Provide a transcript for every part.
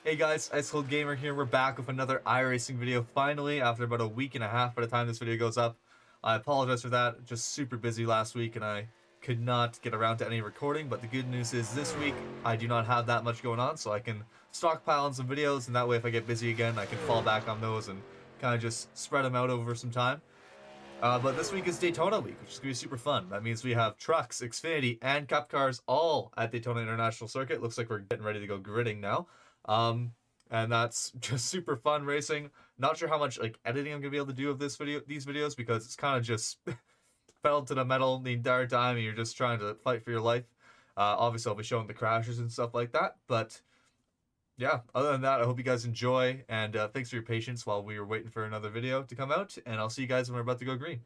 Hey guys, Ice Cold Gamer here. We're back with another iRacing video finally after about a week and a half by the time this video goes up. I apologize for that, just super busy last week and I could not get around to any recording, but the good news is this week I do not have that much going on, so I can stockpile on some videos, and that way if I get busy again I can fall back on those and kind of just spread them out over some time. But this week is Daytona week, which is going to be super fun. That means we have trucks, Xfinity, and Cup cars all at Daytona International Circuit. Looks like we're getting ready to go gridding now. And that's just super fun racing. Not sure how much like editing I'm going to be able to do of these videos, because it's kind of just pedal to the metal the entire time and you're just trying to fight for your life. Obviously I'll be showing the crashes and stuff like that, but yeah, other than that, I hope you guys enjoy, and thanks for your patience while we were waiting for another video to come out, and I'll see you guys when we're about to go green.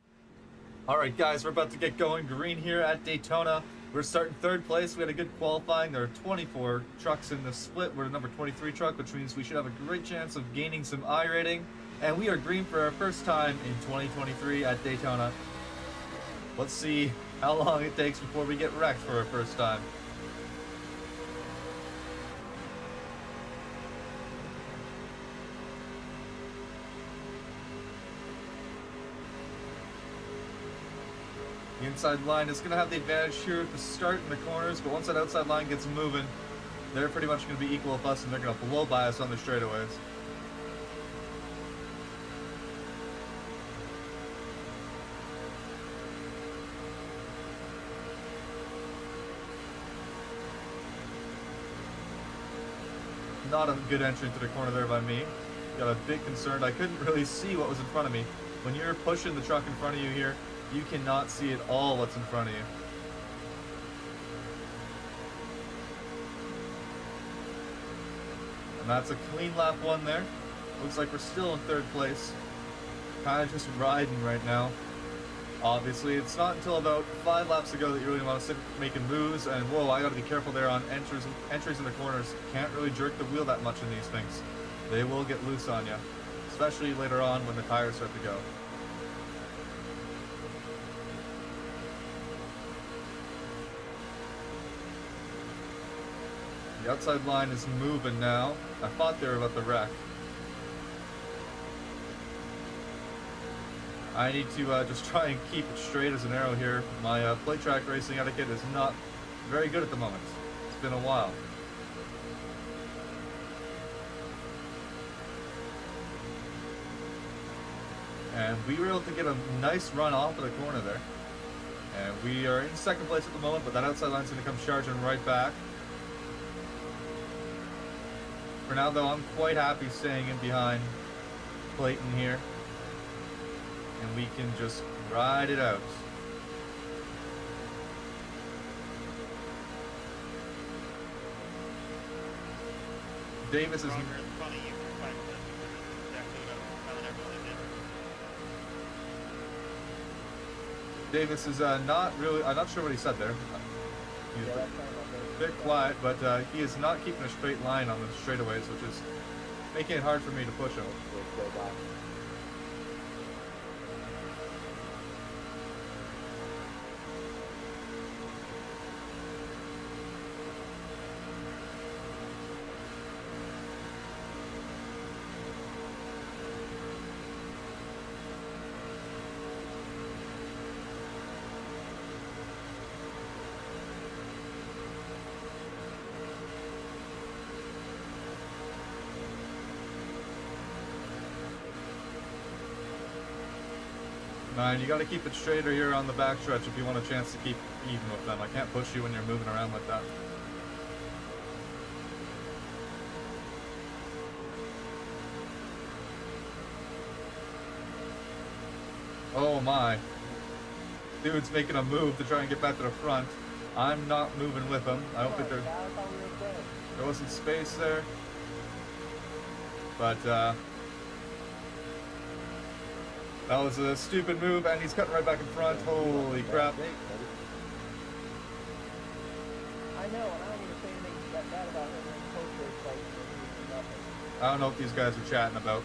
Alright guys, we're about to get going green here at Daytona. We're starting third place. We had a good qualifying. There are 24 trucks in the split. We're the number 23 truck, which means we should have a great chance of gaining some I rating, and we are green for our first time in 2023 at Daytona. Let's see how long it takes before we get wrecked for our first time. The inside line is going to have the advantage here at the start in the corners, but once that outside line gets moving, they're pretty much going to be equal with us, and they're going to blow by us on the straightaways. Not a good entry into the corner there by me. Got a bit concerned. I couldn't really see what was in front of me. When you're pushing the truck in front of you here, you cannot see at all what's in front of you. And that's a clean lap one there. Looks like we're still in third place. Kind of just riding right now. Obviously, it's not until about 5 laps ago that you really want to sit making moves, and whoa, I gotta be careful there on entries in the corners. Can't really jerk the wheel that much in these things. They will get loose on you, especially later on when the tires start to go. The outside line is moving now. I thought they were about to wreck. I need to just try and keep it straight as an arrow here. My plate track racing etiquette is not very good at the moment. It's been a while. And we were able to get a nice run off of the corner there. And we are in second place at the moment, but that outside line is going to come charging right back. For now, though, I'm quite happy staying in behind Clayton here, and we can just ride it out. Davis is... Davis is not really... I'm not sure what he said there. He's a bit quiet, but he is not keeping a straight line on the straightaways, which is making it hard for me to push him. And you got to keep it straighter here on the backstretch if you want a chance to keep even with them. I can't push you when you're moving around like that. Oh my. Dude's making a move to try and get back to the front. I'm not moving with him. I don't think there wasn't space there. But that was a stupid move, and he's cutting right back in front. Holy crap. I know, and I don't even say anything that bad about him in post-race fight. Nothing. I don't know what these guys are chatting about.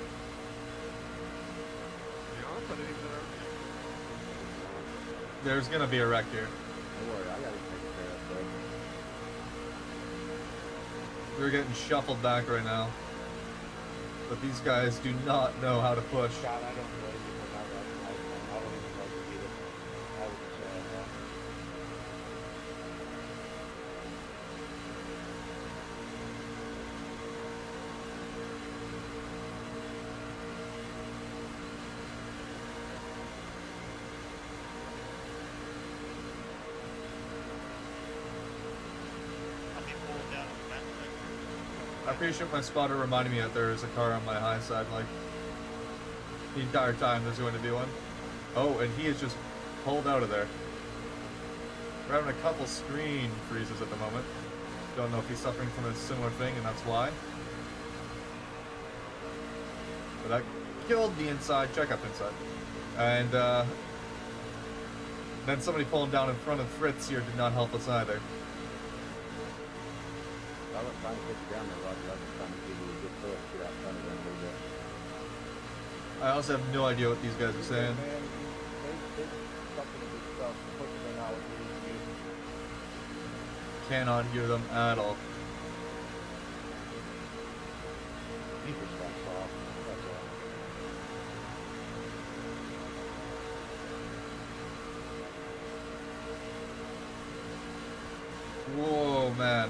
There's gonna be a wreck here. Don't worry, I got it taken care of, bro. We're getting shuffled back right now. but these guys do not know how to push. God, I don't blame you for not recognizing them. I wouldn't even like to be this. I would be sad, yeah. I'll be pulling down on the map. I appreciate my spotter reminding me that there is a car on my high side, like, the entire time there's going to be one. Oh, and he is just pulled out of there. We're having a couple screen freezes at the moment. Don't know if he's suffering from a similar thing, and that's why. But that killed the inside, check up inside. And, then somebody pulling down in front of Fritz here did not help us either. I was trying to get you down there, Roger. I was trying to give you a good push, get out front of them a little bit. I also have no idea what these guys are saying. Man, they something to good stuff. Pushing them out with you. Cannot hear them at all. He just got soft. That's all. Whoa, man.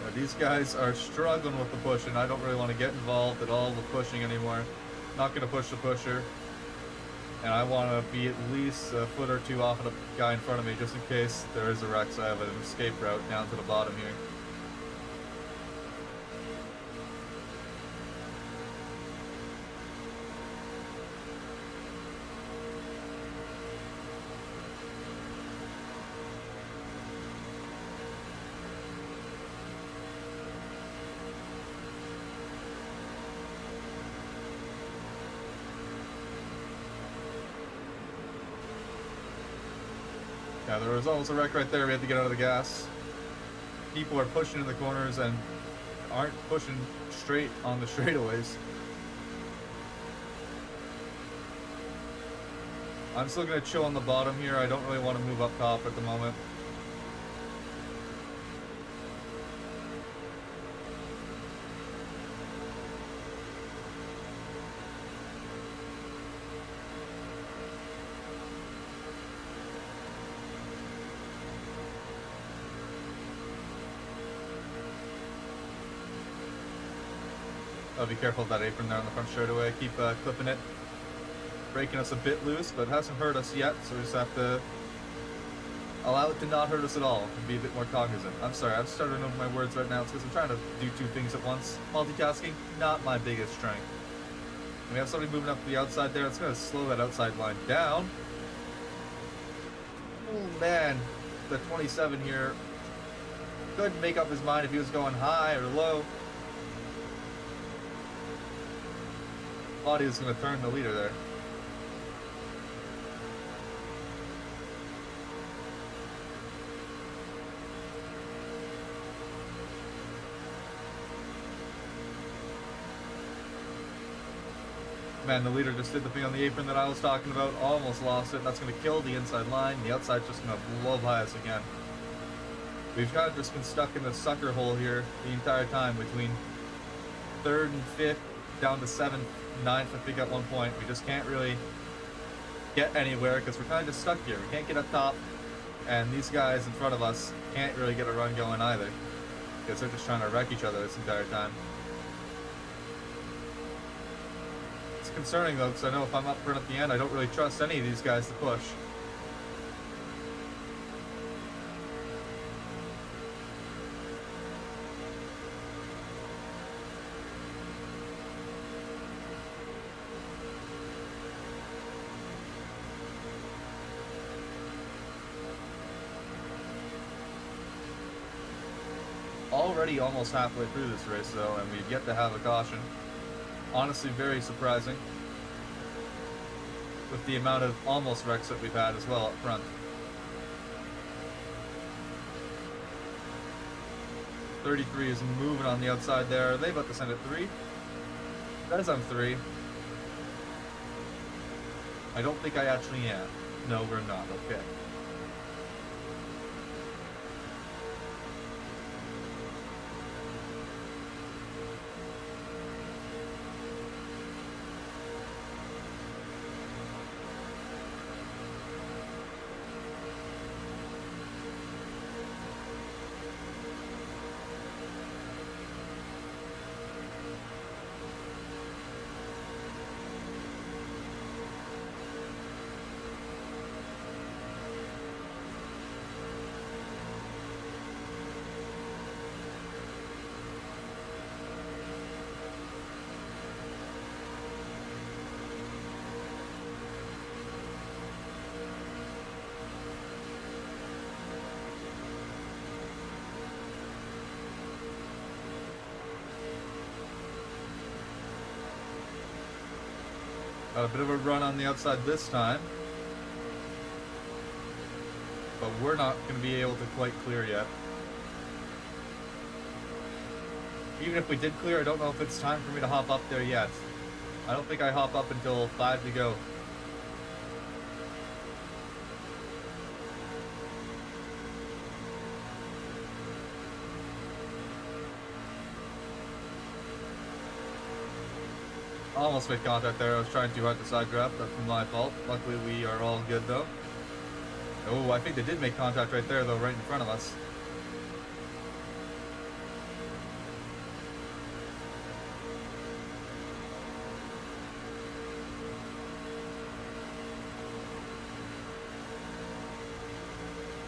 Yeah, these guys are struggling with the push, and I don't really want to get involved at all with pushing anymore. Not going to push the pusher. And I want to be at least a foot or two off of the guy in front of me, just in case there is a wreck, so I have an escape route down to the bottom here. Yeah, there was almost a wreck right there. We had to get out of the gas. People are pushing in the corners and aren't pushing straight on the straightaways. I'm still going to chill on the bottom here. I don't really want to move up top at the moment. Be careful of that apron there on the front straightaway. Keep clipping it. Breaking us a bit loose, but hasn't hurt us yet, so we just have to allow it to not hurt us at all and be a bit more cognizant. I'm sorry, I'm starting over my words right now. It's because I'm trying to do two things at once. Multitasking, not my biggest strength. And we have somebody moving up to the outside there. It's going to slow that outside line down. Oh man, the 27 here couldn't make up his mind if he was going high or low. Thought he was going to turn the leader there. Man, the leader just did the thing on the apron that I was talking about. Almost lost it. That's going to kill the inside line. The outside's just going to blow by us again. We've kind of just been stuck in the sucker hole here the entire time between 3rd and 5th, down to 7th, 9th, I think at one point. We just can't really get anywhere because we're kind of just stuck here. We can't get up top, and these guys in front of us can't really get a run going either because they're just trying to wreck each other this entire time. It's concerning though, because I know if I'm up front at the end, I don't really trust any of these guys to push. Already almost halfway through this race though, and we've yet to have a caution. Honestly, very surprising with the amount of almost wrecks that we've had as well up front. .33 is moving on the outside there. Are they about to send it 3? That is on 3. I don't think I actually am. No, we're not. Okay. Got a bit of a run on the outside this time. But we're not going to be able to quite clear yet. Even if we did clear, I don't know if it's time for me to hop up there yet. I don't think I hop up until 5 to go. Almost made contact there. I was trying too hard to side draft. That's my fault. Luckily, we are all good though. Oh, I think they did make contact right there though, right in front of us.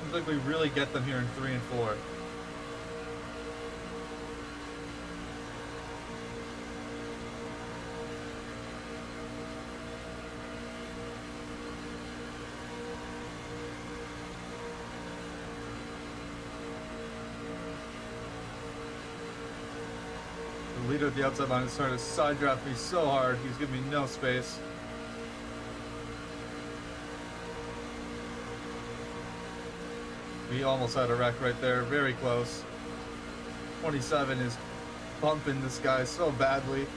Seems like we really get them here in 3 and 4. The leader at the outside line is starting to side draft me so hard. He's giving me no space. We almost had a wreck right there, very close. 27 is bumping this guy so badly.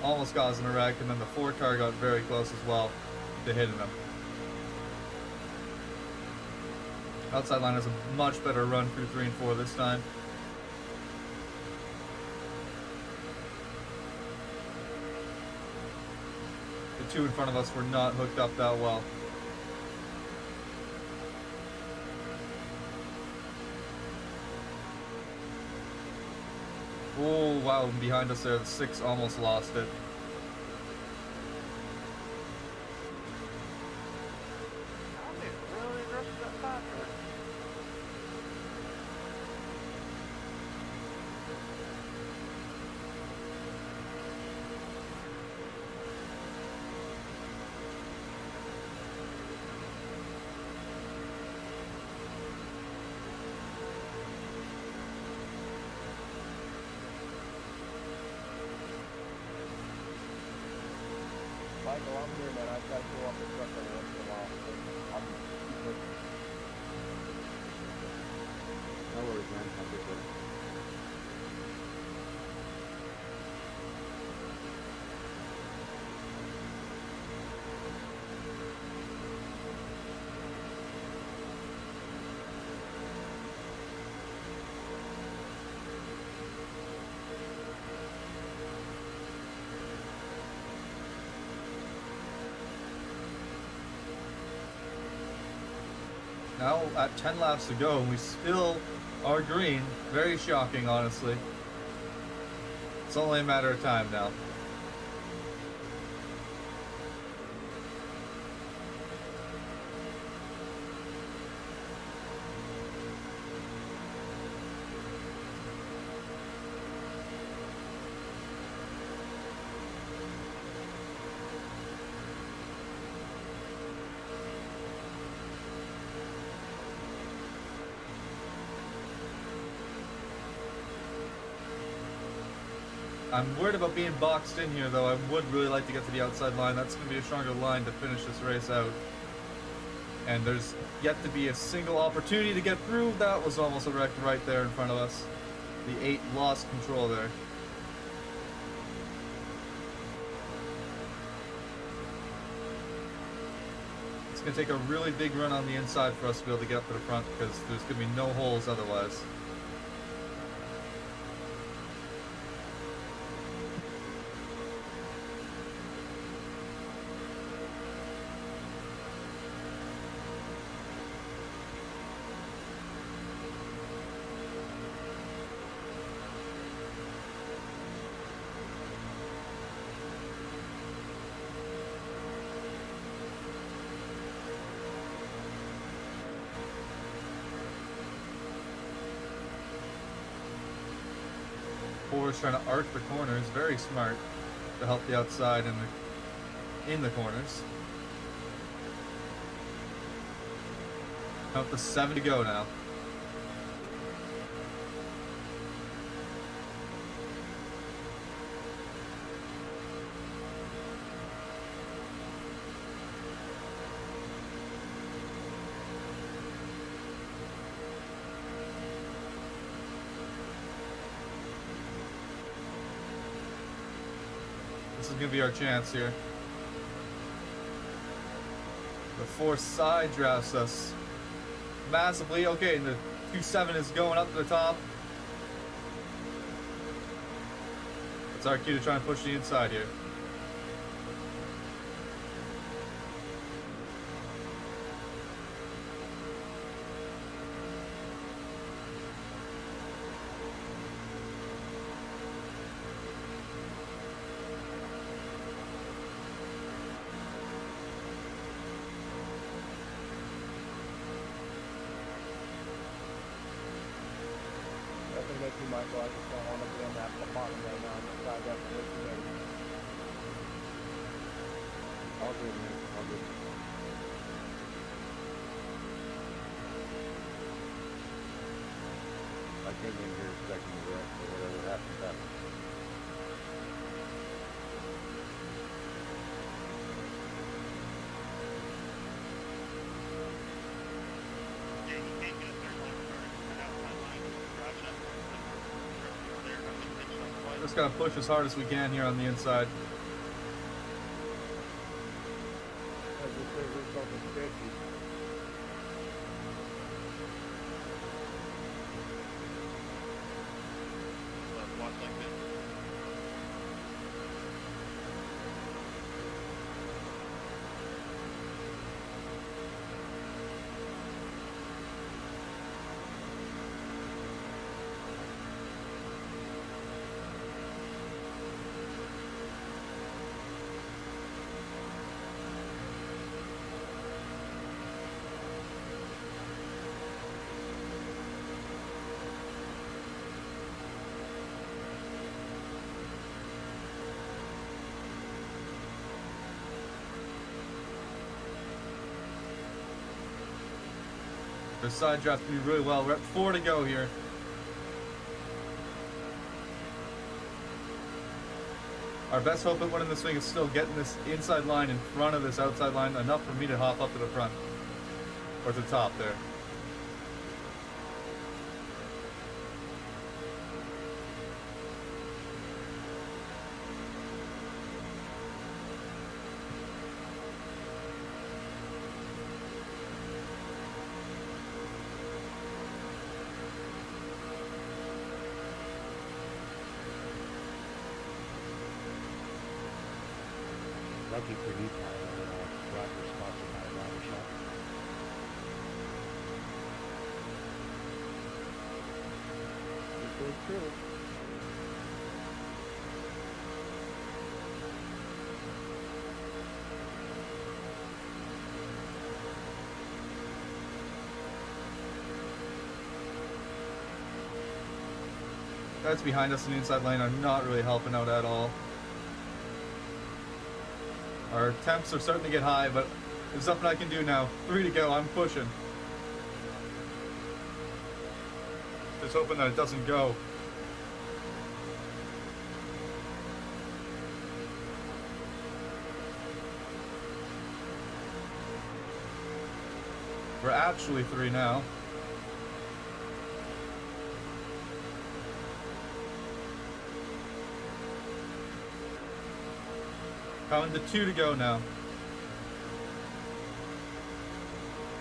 Almost causing a wreck, and then the 4 car got very close as well to hitting him. Outside line has a much better run through 3 and 4 this time. The 2 in front of us were not hooked up that well. Oh, wow, and behind us there, the 6 almost lost it. I didn't really rush that backer. Michael, I'm here, man. I try to go off the truck every once in a while. So I'm No worries, man. I'll be good. Now at 10 laps to go, and we still are green. Very shocking, honestly. It's only a matter of time now. I'm worried about being boxed in here, though. I would really like to get to the outside line. That's going to be a stronger line to finish this race out. And there's yet to be a single opportunity to get through. That was almost a wreck right there in front of us. The 8 lost control there. It's going to take a really big run on the inside for us to be able to get up to the front, because there's going to be no holes otherwise. Forward's trying to arc the corners, very smart to help the outside in the corners. Up to 7 to go now. This is gonna be our chance here. The force side drafts us massively. Okay, and the 2.7 is going up to the top. It's our cue to try and push the inside here. Nothing makes me Michael. I just don't want to be on that bottom right now. I'm gonna try that for way too late. All good, man. All good. I came in here expecting the wreck, but whatever happens, happens. Yeah, you can't get a third line started from the outside line. Driving up there. I've been pitched on twice. Just gotta push as hard as we can here on the inside. Because this is something 50. Watch like this. Their side draft's gonna be really well. We're at 4 to go here. Our best hope at winning this swing is still getting this inside line in front of this outside line, enough for me to hop up to the front. Or to the top there. Lucky for you, Roger sponsored by a ladder shop. This is true. Guys behind us in the inside lane are not really helping out at all. Our temps are starting to get high, but there's nothing I can do now. 3 to go, I'm pushing. Just hoping that it doesn't go. We're actually 3 now. Coming to 2 to go now.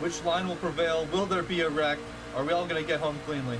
Which line will prevail? Will there be a wreck? Are we all going to get home cleanly?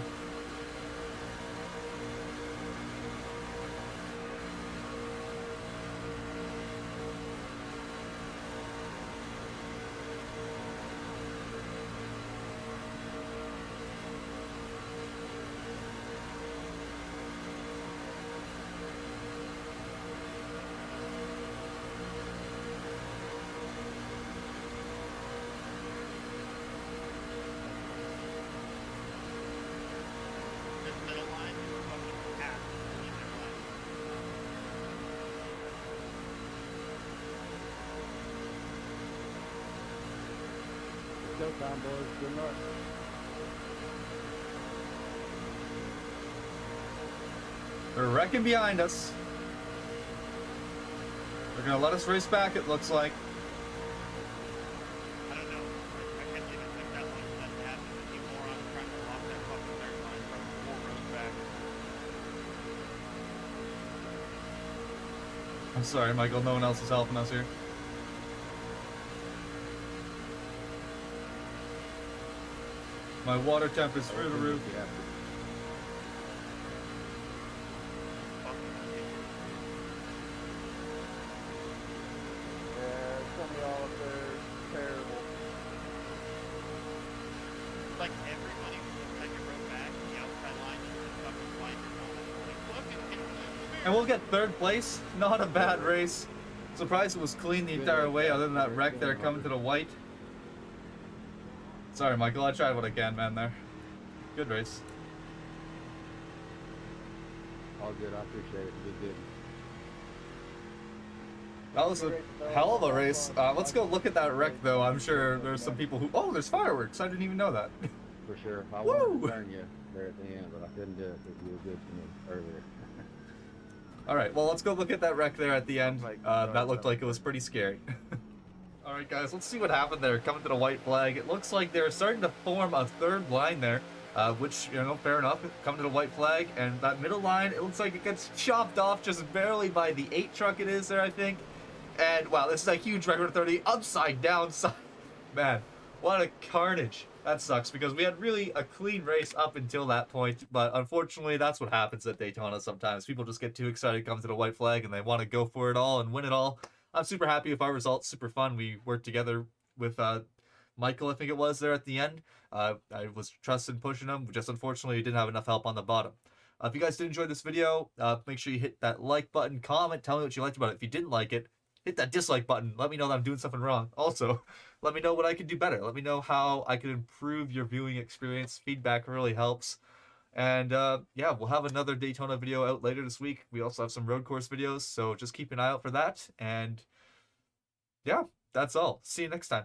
This middle line is fucking packed. The middle line. Showtime, boys. Good luck. They're wrecking behind us. They're going to let us race back, it looks like. I don't know. I can't even think that long for that to happen. The morons trying to lock that fucking third line from 4 rows back. I'm sorry, Michael. No one else is helping us here. My water temp is through the roof. Yeah. Yeah, some of y'all up there terrible. Like everybody was the second row back, the outside line, just fucking blinders on it. Like, look, it's And we'll get third place. Not a bad race. Surprised it was clean the entire way, other than that wreck there coming to the white. Sorry, Michael. I tried what I can, man. There. Good race. All good. I appreciate it. You did good. That was a hell of a race. Let's go look at that wreck, though. I'm sure there's some people who... Oh, there's fireworks. I didn't even know that. For sure. I Woo! wanted to turn you there at the end, but I couldn't do it because you were good to me earlier. All right, well, let's go look at that wreck there at the end. That looked like it was pretty scary. All right, guys, let's see what happened there. Coming to the white flag, it looks like they're starting to form a third line there, which, you know, fair enough. Coming to the white flag, and that middle line, it looks like it gets chopped off just barely by the 8 truck it is there, I think. And, wow, this is a huge record 30, upside down side. Man, what a carnage. That sucks, because we had really a clean race up until that point, but unfortunately, that's what happens at Daytona sometimes. People just get too excited, come to the white flag, and they want to go for it all and win it all. I'm super happy with our results, super fun. We worked together with Michael, I think it was, there at the end. I was trusting pushing him, just unfortunately, he didn't have enough help on the bottom. If you guys did enjoy this video, make sure you hit that like button, comment, tell me what you liked about it. If you didn't like it, hit that dislike button. Let me know that I'm doing something wrong. Also, let me know what I can do better. Let me know how I can improve your viewing experience. Feedback really helps. And yeah, we'll have another Daytona video out later this week. We also have some road course videos, so just keep an eye out for that. And yeah, that's all. See you next time.